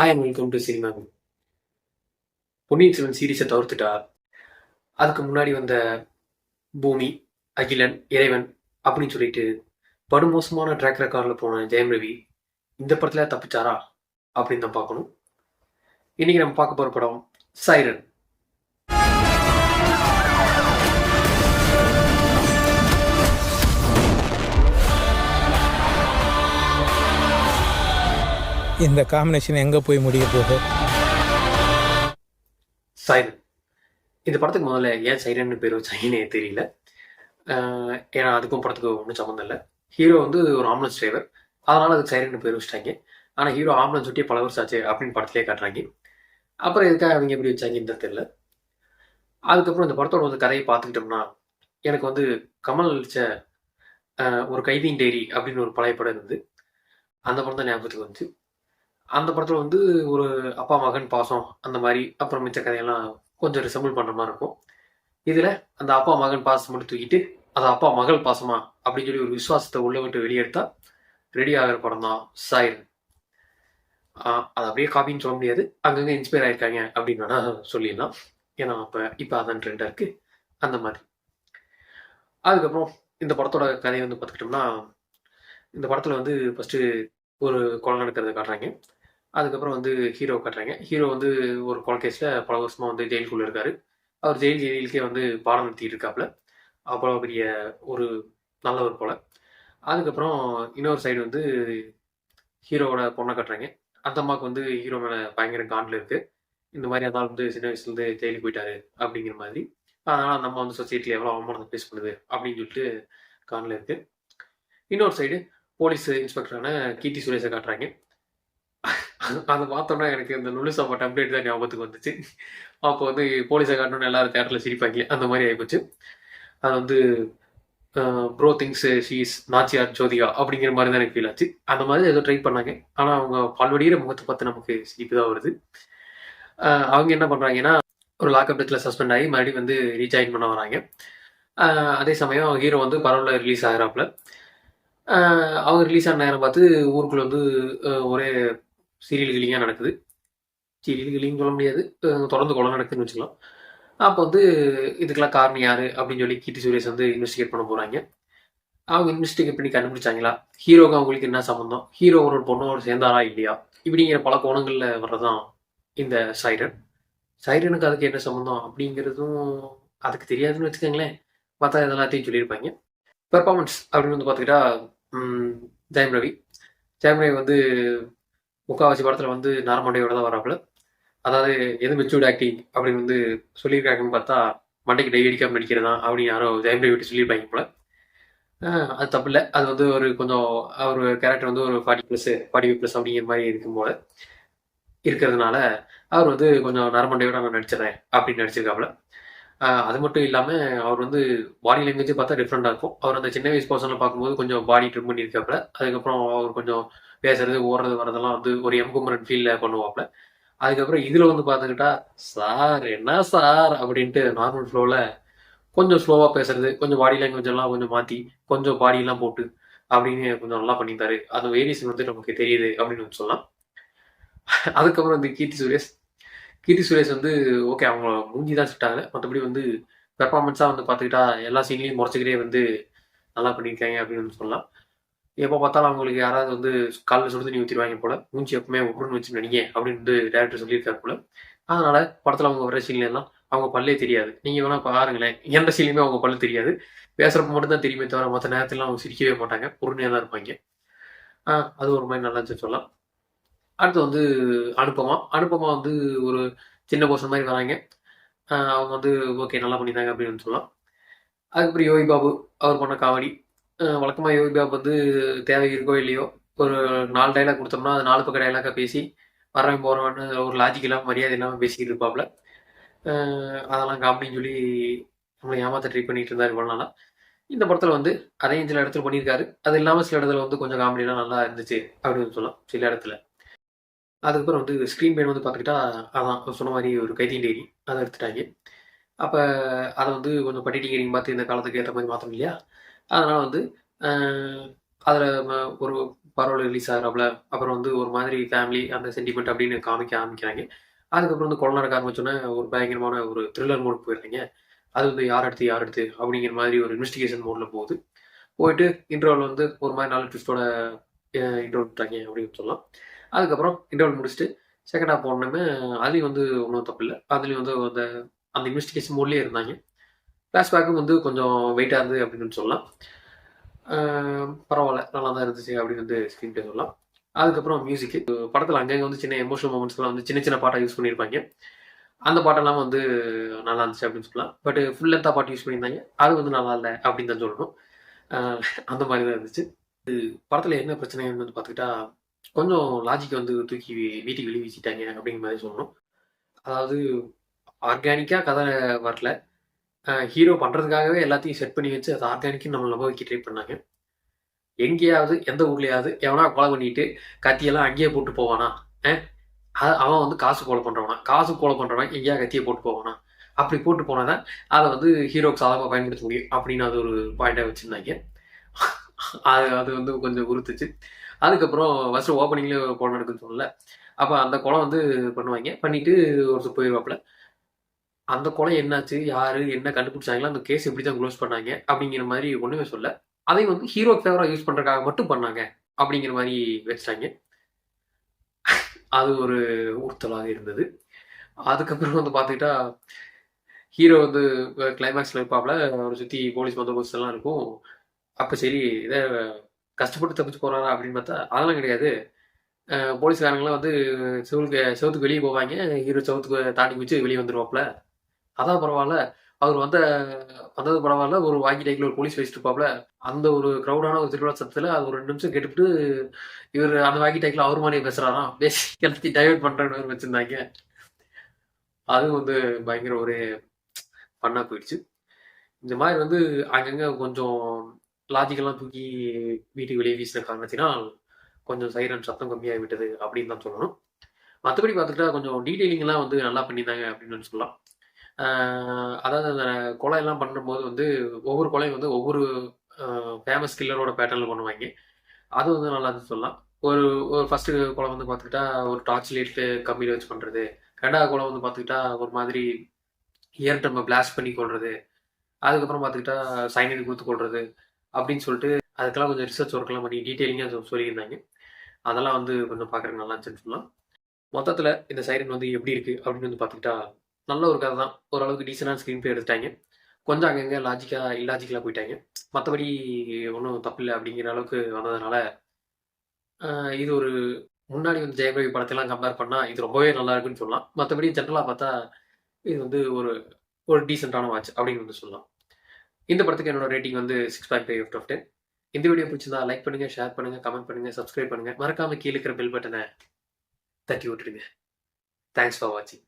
Hi and welcome to cinema. Ponniyin Selvan சீரீஸை தவிர்த்துட்டா அதுக்கு முன்னாடி வந்த பூமி, அகிலன், இறைவன் அப்படின்னு சொல்லிட்டு படுமோசமான ட்ராக் ரெக்கார்டில் போன ஜெயம் ரவி இந்த படத்துல தப்பிச்சாரா அப்படின்னு தான் பார்க்கணும். இன்னைக்கு நம்ம பார்க்க போகிற படம் சைரன். இந்த காம்பினேஷன் எங்கே போய் முடிய போகுது? சைரன் இந்த படத்துக்கு முதல்ல ஏன் சைரன் பேர் வச்சாங்கன்னே தெரியல. ஏன்னா அதுக்கும் படத்துக்கு ஒன்றும் சம்மந்தம் இல்லை. ஹீரோ வந்து ஒரு ஆம்புலன்ஸ் டிரைவர், அதனால அதுக்கு சைரன் பேர் வச்சுட்டாங்க. ஆனால் ஹீரோ ஆம்புலன்ஸ் ஒட்டியே பல வருஷம் ஆச்சு அப்படின்னு படத்திலே காட்டுறாங்க. அப்புறம் எதுக்காக அவங்க எப்படி வச்சாங்கன்னு தெரியல. அதுக்கப்புறம் இந்த படத்தோட வந்து கதையை பார்த்துக்கிட்டோம்னா எனக்கு வந்து கமல் நடிச்ச ஒரு கைதியின் டைரி அப்படின்னு ஒரு பழைய படம் இருந்தது. அந்த படம் தான் ஞாபகத்துக்கு வந்துச்சு. அந்த படத்தில் வந்து ஒரு அப்பா மகன் பாசம் அந்த மாதிரி, அப்புறம் மிச்ச கதையெல்லாம் கொஞ்சம் ரிசம்பிள் பண்ணுற மாதிரி இருக்கும். இதில் அந்த அப்பா மகன் பாசம் மட்டும் தூக்கிட்டு அது அப்பா மகள் பாசமா அப்படின்னு சொல்லி ஒரு விசுவாசத்தை உள்ள விட்டு வெளியெடுத்தா ரெடி ஆகிற படம் தான் சைரன். அது அப்படியே காப்பின்னு சொல்ல முடியாது, அங்கங்கே இன்ஸ்பயர் ஆயிருக்காங்க அப்படின்னு வேணா சொல்லிடலாம். ஏன்னா இப்போ அதான் ட்ரெண்டாக இருக்குது அந்த மாதிரி. அதுக்கப்புறம் இந்த படத்தோட கதையை வந்து பார்த்துக்கிட்டோம்னா, இந்த படத்தில் வந்து ஃபஸ்ட்டு ஒரு கொலை நடக்கிறத காட்டுறாங்க. அதுக்கப்புறம் வந்து ஹீரோ காட்டுறாங்க. ஹீரோ வந்து ஒரு கொலை கேஸில் பல வருஷமாக வந்து ஜெயிலுக்குள்ளே இருக்காரு. அவர் ஜெயிலுக்கே வந்து பாடம் நடத்திட்டு இருக்காப்புல. அவ்வளோ பெரிய ஒரு நல்லவர் போல். அதுக்கப்புறம் இன்னொரு சைடு வந்து ஹீரோவோட பொண்ணை காட்டுறாங்க. அந்த அம்மாவுக்கு வந்து ஹீரோ மேலே பயங்கர காண்டில் இருக்குது. இந்த மாதிரி அதனால் வந்து சின்ன வயசுலேருந்து ஜெயிலுக்கு போயிட்டாரு அப்படிங்கிற மாதிரி. அதனால் நம்ம வந்து சொசைட்டியில் எவ்வளோ அவமானத்தை ஃபேஸ் பண்ணுது அப்படின்னு சொல்லிட்டு காண்டில் இருக்குது. இன்னொரு சைடு போலீஸ் இன்ஸ்பெக்டரான கீர்த்தி சுரேஷை காட்டுறாங்க. அதை பார்த்தோன்னா எனக்கு இந்த நுழு சாப்பாட்டு அப்டேட் தான் ஞாபகத்துக்கு வந்துச்சு. அப்போ வந்து போலீஸை காட்டணும்னு எல்லாரும் தேட்டரில் சிரிப்பாங்க, அந்த மாதிரி ஆகிப்போச்சு. அது வந்து bro things she's Nachiyar Jyothika அப்படிங்கிற மாதிரி தான் எனக்கு ஃபீல் ஆச்சு. அந்த மாதிரி ஏதோ ட்ரை பண்ணாங்க. ஆனால் அவங்க பல்வடிகிற முகத்தை பார்த்து நமக்கு சிரிப்பு தான் வருது. அவங்க என்ன பண்ணுறாங்கன்னா, ஒரு லாக்அப் டெத்தில் சஸ்பெண்ட் ஆகி மறுபடியும் வந்து ரீஜாயின் பண்ண வராங்க. அதே சமயம் ஹீரோ வந்து பரவல ரிலீஸ் ஆகிறாப்புல. அவங்க ரிலீஸ் ஆன நேரம் பார்த்து ஊருக்குள்ள வந்து ஒரே சீரியல் கில்லிங்காக நடக்குது. சீரியல் கில்லிங் சொல்ல முடியாது, தொடர்ந்து கொலை நடக்குதுன்னு வச்சுக்கலாம். அப்போ வந்து இதுக்கெல்லாம் காரணம் யார் அப்படின்னு சொல்லி கீர்த்தி சுரேஷ் வந்து இன்வெஸ்டிகேட் பண்ண போகிறாங்க. அவங்க இன்வெஸ்டிகேட் பண்ணி கண்டுபிடிச்சாங்களா, ஹீரோக்கு அவங்களுக்கு என்ன சம்மந்தம், ஹீரோ ஒரு பொண்ணோடு சேர்ந்தாரா இல்லையா, இப்படிங்கிற பல கோணங்களில் வர்றதான் இந்த சைரன். சைரனுக்கு அதுக்கு என்ன சம்மந்தம் அப்படிங்கிறதும் அதுக்கு தெரியாதுன்னு வச்சுக்கோங்களேன். பார்த்தா இதெல்லாத்தையும் சொல்லியிருப்பாங்க. பெர்ஃபார்மன்ஸ் அப்படின்னு வந்து பார்த்துக்கிட்டா ஜெயம் ரவி வந்து முக்கால்வாசி படத்தில் வந்து நார்மண்டையோட தான் வராப்புல. அதாவது எது மெச்சூர்ட் ஆக்டிங் அப்படின்னு வந்து சொல்லியிருக்காங்கன்னு பார்த்தா மண்டைக்கு டை அடிக்காமல் நடிக்கிறதா அப்படின்னு யாரோ ஜெயம் ரவி விட்டு சொல்லியிருப்பாங்க போல. அது தப்பு இல்லை. அது வந்து ஒரு கொஞ்சம் அவர் கேரக்டர் வந்து ஒரு 45+ அப்படிங்கிற மாதிரி இருக்கும் போல இருக்கிறதுனால அவர் வந்து கொஞ்சம் நரமண்டையோட நான் நடிச்சிடறேன் அப்படின்னு நடிச்சிருக்காப்புல. அது மட்டும் இல்லாமல் அவர் வந்து பாடி லாங்குவேஜ் பார்த்தா டிஃப்ரெண்டாக இருக்கும். அவர் அந்த சின்ன வயசு பர்சனில் பார்க்கும்போது கொஞ்சம் பாடி ட்ரிம் பண்ணியிருக்காப்புல. அதுக்கப்புறம் அவர் கொஞ்சம் பேசுறது ஓடுறது வரதெல்லாம் வந்து ஒரு எம்குமரன் ஃபீலில் பண்ணுவாப்புல. அதுக்கப்புறம் இதில் வந்து பார்த்துக்கிட்டா சார் என்ன சார் அப்படின்ட்டு நார்மல் ஃப்ளோவில் கொஞ்சம் ஸ்லோவாக பேசுறது, கொஞ்சம் பாடி லாங்குவேஜ் எல்லாம் கொஞ்சம் மாற்றி கொஞ்சம் பாடியெல்லாம் போட்டு அப்படின்னு கொஞ்சம் நல்லா பண்ணியிருந்தாரு. அந்த வேரியேஷன் வந்து நமக்கு தெரியுது அப்படின்னு சொல்லலாம். அதுக்கப்புறம் வந்து கீர்த்தி சுரேஷ் வந்து ஓகே, அவங்க மூஞ்சி தான் சுட்டாங்க. மற்றபடி வந்து பெர்ஃபார்மன்ஸாக வந்து பார்த்துக்கிட்டா எல்லா சீன்லையும் முறைச்சிக்கிட்டே வந்து நல்லா பண்ணியிருக்காங்க அப்படின்னு சொல்லலாம். எப்போ பார்த்தாலும் அவங்களுக்கு யாராவது வந்து காலில் சுடு தண்ணி ஊற்றிடுவாங்க போல, மூஞ்சி எப்பவுமே உருன்னு வச்சு நடிங்க அப்படின்னு வந்து டேரக்டர் சொல்லியிருக்காரு போல. அதனால படத்தில் அவங்க வர சீன்லாம் அவங்க பல்லே தெரியாது. நீங்கள் வேணா பாருங்களேன், எந்த சீன்லையுமே அவங்க பல்லு தெரியாது. பேசுகிறப்ப மட்டும் தான் தெரியுமே தவிர மற்ற நேரத்துலாம் அவங்க சிரிக்கவே மாட்டாங்க, பொறுமையாக தான் இருப்பாங்க. அது ஒரு மாதிரி நல்லா இருந்துச்சு சொல்லலாம். அடுத்து வந்து அனுப்பமா வந்து ஒரு சின்ன போர்ஷன் மாதிரி வராங்க. அவங்க வந்து ஓகே நல்லா பண்ணிட்டாங்க அப்படின்னு சொல்லலாம். அதுக்கப்புறம் யோகி பாபு அவர் பண்ண காமெடி. வழக்கமாக யோகி பாபு வந்து தேவை இருக்கோ இல்லையோ ஒரு 4 டைலாக் கொடுத்தோம்னா அது 4 பக்கம் டைலாக்காக பேசி வரவன் போகிறவன்னு ஒரு லாஜிக் இல்லாமல் மரியாதை இல்லாமல் பேசிக்கிட்டு இருப்பாப்புல. அதெல்லாம் காமெடின்னு சொல்லி நம்மளை ஏமாற்ற ட்ரை பண்ணிட்டு இருந்தார் இவ்வளோ நாளாக. இந்த படத்தில் வந்து அதையும் சில இடத்துல பண்ணியிருக்காரு. அது இல்லாமல் சில இடத்துல வந்து கொஞ்சம் காமெடியெலாம் நல்லா இருந்துச்சு அப்படின்னு சொல்லலாம் சில இடத்துல. அதுக்கப்புறம் வந்து ஸ்க்ரீன் பெயின் வந்து பார்த்துக்கிட்டா அதான் சொன்ன மாதிரி ஒரு கைதியின் டைரி அதை எடுத்துட்டாங்க. அப்போ அதை வந்து கொஞ்சம் பட்டிட்டிங்கிறீங்க பார்த்து இந்த காலத்துக்கு ஏற்ற மாதிரி மாற்றணும் இல்லையா. அதனால் வந்து அதில் ஒரு பரவல் ரிலீஸ் ஆகிறாப்புல, அப்புறம் வந்து ஒரு மாதிரி ஃபேமிலி அந்த சென்டிமெண்ட் அப்படின்னு காமிக்க ஆரம்பிக்கிறாங்க. அதுக்கப்புறம் வந்து கொலை நடக்க ஆரம்பிச்சோன்னே ஒரு பயங்கரமான ஒரு த்ரில்லர் மோடுக்கு போயிடுறாங்க. அது வந்து யார் அடுத்து யார் அடுத்து அப்படிங்கிற மாதிரி ஒரு இன்வெஸ்டிகேஷன் மோடில் போகுது. போயிட்டு இன்டர்வல் வந்து ஒரு மாதிரி நல்ல ட்விஸ்டோட இன்டர்வல் விட்டாங்க அப்படின்னு சொல்லலாம். அதுக்கப்புறம் இன்டர்வல் முடிச்சுட்டு செகண்ட் ஹாஃப் போனோமே அதுலேயும் வந்து ஒன்றும் தப்பு இல்லை. அதுலேயும் வந்து அந்த அந்த இன்வெஸ்டிகேஷன் மோட்லேயே இருந்தாங்க. ஃப்ளாஷ்பேக்கும் வந்து கொஞ்சம் வெயிட்டாக இருந்தது அப்படின்னு சொல்லலாம். பரவாயில்ல நல்லா தான் இருந்துச்சு அப்படின்னு வந்து ஸ்க்ரீன் ப்ளே சொல்லலாம். அதுக்கப்புறம் மியூசிக்கு படத்தில் அங்கங்கே வந்து சின்ன எமோஷனல் மூமெண்ட்ஸ்லாம் வந்து சின்ன சின்ன பாட்டாக யூஸ் பண்ணியிருப்பாங்க. அந்த பாட்டெல்லாம் வந்து நல்லா இருந்துச்சு அப்படின்னு சொல்லலாம். பட் ஃபுல் லென்த்தாக பாட்டு யூஸ் பண்ணியிருந்தாங்க. அது வந்து நல்லா இல்லை அப்படின்னு தான் சொல்லணும். அந்த மாதிரி தான் இருந்துச்சு. படத்தில் என்ன பிரச்சனைன்னு வந்து பார்த்துக்கிட்டா கொஞ்சம் லாஜிக் வந்து தூக்கி வீட்டுக்கு வெளியே வீசிட்டாங்க அப்படிங்கிற மாதிரி சொல்லணும். அதாவது ஆர்கானிக்காக கதை வரல. ஹீரோ பண்ணுறதுக்காகவே எல்லாத்தையும் செட் பண்ணி வச்சு அதை ஆர்கானிக்கு நம்மளை நம்ப வைக்க ட்ரை பண்ணாங்க. எங்கேயாவது எந்த ஊர்லயாவது எவனா கொலை பண்ணிட்டு கத்தியெல்லாம் அங்கேயே போட்டு போவானா? அவன் வந்து காசு கொலை பண்ணுறவனா? காசு கொலை பண்ணுறவன் எங்கேயா கத்தியை போட்டு போவானா? அப்படி போட்டு போனால் அதை வந்து ஹீரோக்கு சாதகமாக பயன்படுத்த முடியும் அப்படின்னு அது ஒரு பாயிண்டாக வச்சுருந்தாங்க. அது அது வந்து கொஞ்சம் உறுத்துச்சு. அதுக்கப்புறம் ஃபஸ்ட்டு ஓப்பனிங்லேயே ஒரு கொலை நடக்குதுன்னு சொல்லல. அப்போ அந்த கொலை வந்து பண்ணுவாங்க. பண்ணிட்டு ஒருத்தர் போயிடுவாப்புல. அந்த கொலை என்னாச்சு? யாரு? என்ன கண்டுபிடிச்சாங்களா? அந்த கேஸ் எப்படி தான் க்ளோஸ் பண்ணாங்க? அப்படிங்கிற மாதிரி ஒண்ணுமே சொல்லல. அதையும் வந்து ஹீரோக்கு ஃபேவரா யூஸ் பண்றதுக்காக மட்டும் பண்ணாங்க. அப்படிங்கிற மாதிரி வச்சுட்டாங்க. அது ஒரு உறுத்தலாக இருந்தது. அதுக்கப்புறம் வந்து பார்த்துக்கிட்டா, ஹீரோ வந்து கிளைமேக்ஸ்ல இருப்பாப்புல. அவரை சுத்தி போலீஸ் பந்தோபஸ்து எல்லாம் இருக்கும். அப்ப சரி இத கஷ்டப்பட்டு தப்பிச்சு போறாரா அப்படின்னு பார்த்தா, அதெல்லாம் கிடையாது. போலீஸ்காரங்கலாம் வந்து செவுத்துக்கு வெளியே போவாங்க. ஹீரோ செவுத்துக்கு தாண்டி குதிச்சு வெளியே வந்துருவாப்புல. அதான் பரவால்ல. அவரு வந்தது பரவால்ல. ஒரு வாக்கி டாக்கில ஒரு போலீஸ் வச்சுட்டு இருப்பாப்ல. அந்த ஒரு கிரவுடான ஒரு திருவிழா சத்தத்துல அது ஒரு 2 நிமிஷம் கேட்டுப்புட்டு, இவரு அந்த வாக்கி டாக்கில அவரு மாரியே பேசுறாராம். பேசி எல்லாத்தையும் டைவர்ட் பண்றேன்னு வேற வச்சிருந்தாங்க. அதுவும் வந்து பயங்கர ஒரு ஃபன்னா போயிடுச்சு. இந்த மாரி வந்து அங்கங்க கொஞ்சம் லாஜிக்கெல்லாம் தூக்கி வீட்டுக்கு வெளியே வீசின காரணத்தினால், கொஞ்சம் சைரன் சத்தம் கம்மியாகி விட்டது அப்படின்னு தான் சொல்லணும். மத்தபடி பார்த்துக்கிட்டா கொஞ்சம் டீட்டெயிலிங்லாம் வந்து நல்லா பண்ணியிருந்தாங்க அப்படின்னு சொல்லலாம். அதாவது அந்த கொலையெல்லாம் பண்ணும்போது வந்து ஒவ்வொரு கொலையும் வந்து ஒவ்வொரு ஃபேமஸ் கில்லரோட பேட்டர்னில் பண்ணுவாங்க. அது வந்து நல்லா இருந்துச்சு சொல்லலாம். ஒரு ஒரு ஃபர்ஸ்ட்டு கொலை வந்து பார்த்துக்கிட்டா ஒரு டார்ச் லைட்டு கம்பியில் வச்சு பண்ணுறது. 2வது கொலை வந்து பார்த்துக்கிட்டா ஒரு மாதிரி ஏர் ட்ரம்மை பிளாஸ்ட் பண்ணி கொள்வது. அதுக்கப்புறம் பார்த்துக்கிட்டா சைனைடு கொடுத்து கொள்வது அப்படின்னு சொல்லிட்டு அதுக்கெல்லாம் கொஞ்சம் ரிசர்ச் ஒர்க்லாம் பண்ணி டீட்டெயிலிங்காக சொல்லியிருந்தாங்க. அதெல்லாம் வந்து கொஞ்சம் பார்க்குறதுக்கு நல்லா இருந்துச்சுன்னு சொல்லலாம். மொத்தத்தில் இந்த சைரன் வந்து எப்படி இருக்குது அப்படின்னு வந்து பார்த்துக்கிட்டா நல்ல ஒரு கதை தான். ஓரளவுக்கு டீசெண்டான ஸ்க்ரீன் ப்ளே எடுத்துட்டாங்க. கொஞ்சம் அங்கங்கே இல்லாஜிக்கலாக போயிட்டாங்க. மற்றபடி ஒன்றும் தப்பில்லை அப்படிங்கிற அளவுக்கு வந்ததுனால இது ஒரு முன்னாடி வந்து ஜெயம் ரவி படத்தெல்லாம் கம்பேர் பண்ணால் இது ரொம்பவே நல்லா இருக்குன்னு சொல்லலாம். மற்றபடி ஜென்ரலாக பார்த்தா இது வந்து ஒரு ஒரு டீசெண்டான வாட்ச் அப்படின்னு வந்து சொல்லலாம். இந்த படத்துக்கு என்னோட ரேட்டிங் வந்து 6.5 அவுட் ஆஃப் 10. இந்த வீடியோ பிடிச்சிருந்தா லைக் பண்ணுங்க, ஷேர் பண்ணுங்க, கமெண்ட் பண்ணுங்க, சப்ஸ்கிரைப் பண்ணுங்க. மறக்காம கீழே இருக்கிற பெல் பட்டனை தட்டி விட்டுருங்க. தேங்க்ஸ் ஃபார் வாட்சிங்.